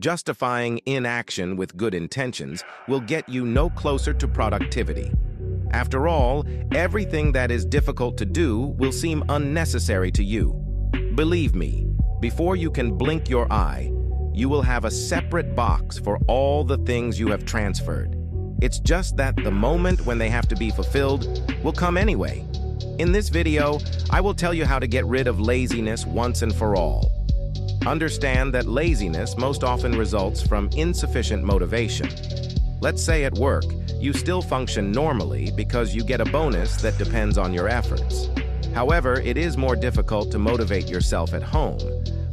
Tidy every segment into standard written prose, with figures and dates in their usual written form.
Justifying inaction with good intentions will get you no closer to productivity. After all, everything that is difficult to do will seem unnecessary to you. Believe me, before you can blink your eye, you will have a separate box for all the things you have transferred. It's just that the moment when they have to be fulfilled will come anyway. In this video, I will tell you how to get rid of laziness once and for all. Understand that laziness most often results from insufficient motivation. Let's say at work, you still function normally because you get a bonus that depends on your efforts. However, it is more difficult to motivate yourself at home.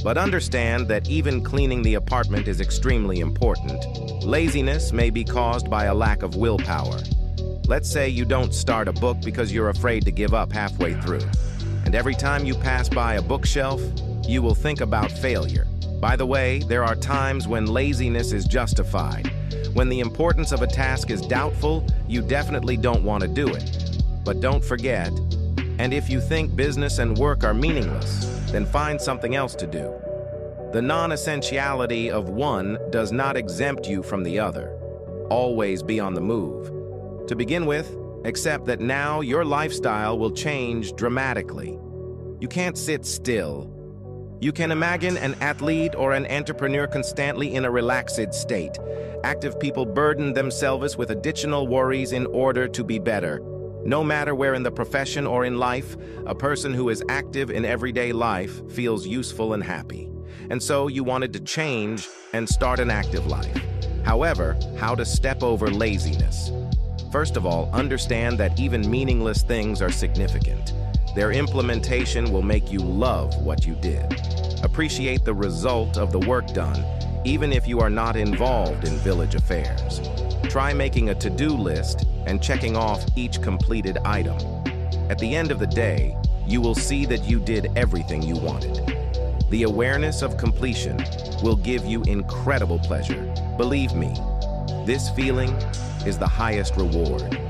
But understand that even cleaning the apartment is extremely important. Laziness may be caused by a lack of willpower. Let's say you don't start a book because you're afraid to give up halfway through. And every time you pass by a bookshelf, you will think about failure. By the way, there are times when laziness is justified. When the importance of a task is doubtful, you definitely don't want to do it. But don't forget, and if you think business and work are meaningless, then find something else to do. The non-essentiality of one does not exempt you from the other. Always be on the move. To begin with, accept that now your lifestyle will change dramatically. You can't sit still. You can imagine an athlete or an entrepreneur constantly in a relaxed state. Active people burden themselves with additional worries in order to be better. No matter where in the profession or in life, a person who is active in everyday life feels useful and happy. And so you wanted to change and start an active life. However, how to step over laziness? First of all, understand that even meaningless things are significant. Their implementation will make you love what you did. Appreciate the result of the work done, even if you are not involved in village affairs. Try making a to-do list and checking off each completed item. At the end of the day, you will see that you did everything you wanted. The awareness of completion will give you incredible pleasure. Believe me, this feeling is the highest reward.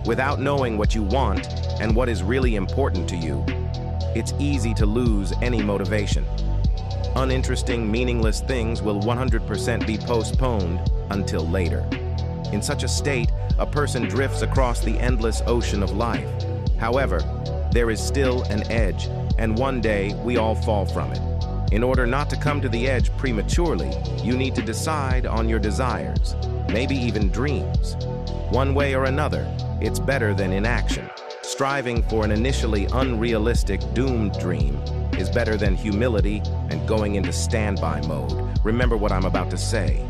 Without knowing what you want and what is really important to you, it's easy to lose any motivation. Uninteresting, meaningless things will 100% be postponed until later. In such a state, a person drifts across the endless ocean of life. However, there is still an edge, and one day we all fall from it. In order not to come to the edge prematurely, you need to decide on your desires, maybe even dreams. One way or another, it's better than inaction. Striving for an initially unrealistic, doomed dream is better than humility and going into standby mode. Remember what I'm about to say.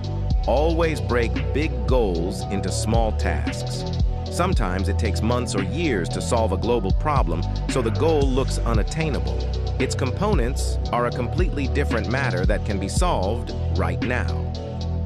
Always break big goals into small tasks. Sometimes it takes months or years to solve a global problem, so the goal looks unattainable. Its components are a completely different matter that can be solved right now.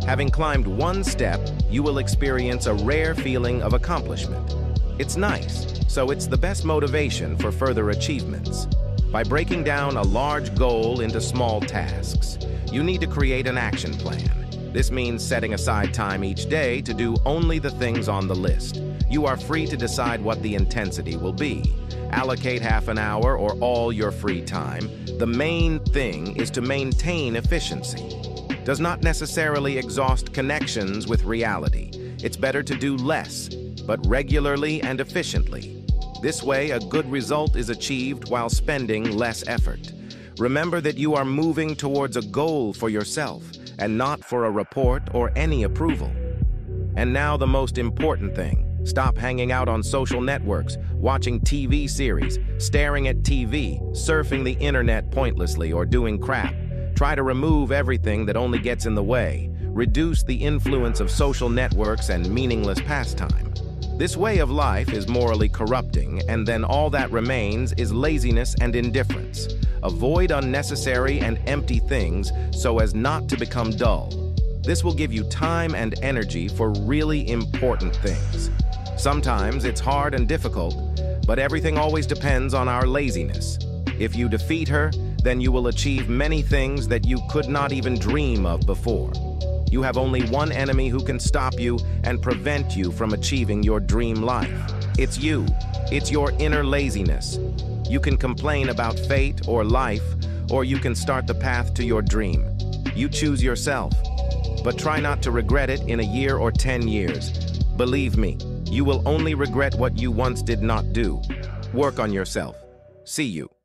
Having climbed one step, you will experience a rare feeling of accomplishment. It's nice, so it's the best motivation for further achievements. By breaking down a large goal into small tasks, you need to create an action plan. This means setting aside time each day to do only the things on the list. You are free to decide what the intensity will be. Allocate half an hour or all your free time. The main thing is to maintain efficiency. Does not necessarily exhaust connections with reality. It's better to do less, but regularly and efficiently. This way, a good result is achieved while spending less effort. Remember that you are moving towards a goal for yourself and not for a report or any approval. And now the most important thing. Stop hanging out on social networks, watching TV series, staring at TV, surfing the internet pointlessly, or doing crap. Try to remove everything that only gets in the way. Reduce the influence of social networks and meaningless pastime. This way of life is morally corrupting, and then all that remains is laziness and indifference. Avoid unnecessary and empty things so as not to become dull. This will give you time and energy for really important things. Sometimes it's hard and difficult, but everything always depends on our laziness. If you defeat her, then you will achieve many things that you could not even dream of before. You have only one enemy who can stop you and prevent you from achieving your dream life. It's you. It's your inner laziness. You can complain about fate or life, or you can start the path to your dream. You choose yourself. but try not to regret it in a year or 10 years. Believe me, you will only regret what you once did not do. Work on yourself. See you.